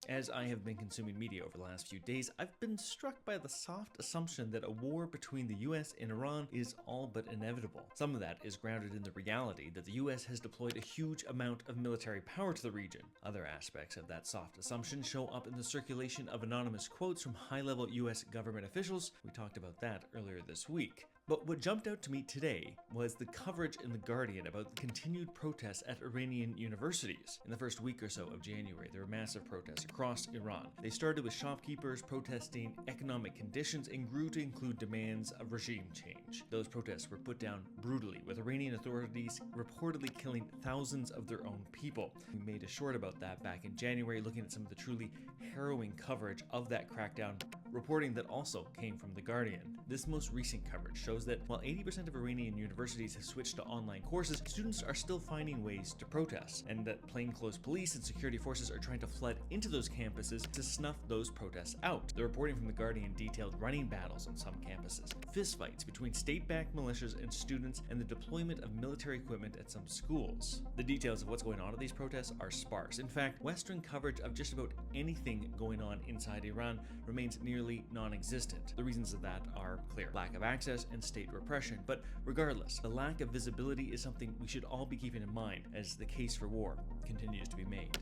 As I have been consuming media over the last few days, I've been struck by the soft assumption that a war between the US and Iran is all but inevitable. Some of that is grounded in the reality that the US has deployed a huge amount of military power to the region. Other aspects of that soft assumption show up in the circulation of anonymous quotes from high-level US government officials. We talked about that earlier this week. But what jumped out to me today was the coverage in The Guardian about the continued protests at Iranian universities. In the first week or so of January, there were massive protests across Iran. They started with shopkeepers protesting economic conditions and grew to include demands of regime change. Those protests were put down brutally, with Iranian authorities reportedly killing thousands of their own people. We made a short about that back in January, looking at some of the truly harrowing coverage of that crackdown, reporting that also came from The Guardian. This most recent coverage shows that while 80% of Iranian universities have switched to online courses, students are still finding ways to protest, and that plainclothes police and security forces are trying to flood into those campuses to snuff those protests out. The reporting from The Guardian detailed running battles on some campuses, fistfights between state-backed militias and students, and the deployment of military equipment at some schools. The details of what's going on at these protests are sparse. In fact, Western coverage of just about anything going on inside Iran remains nearly non-existent. The reasons of that are clear: lack of access and state repression. But regardless, the lack of visibility is something we should all be keeping in mind as the case for war continues to be made.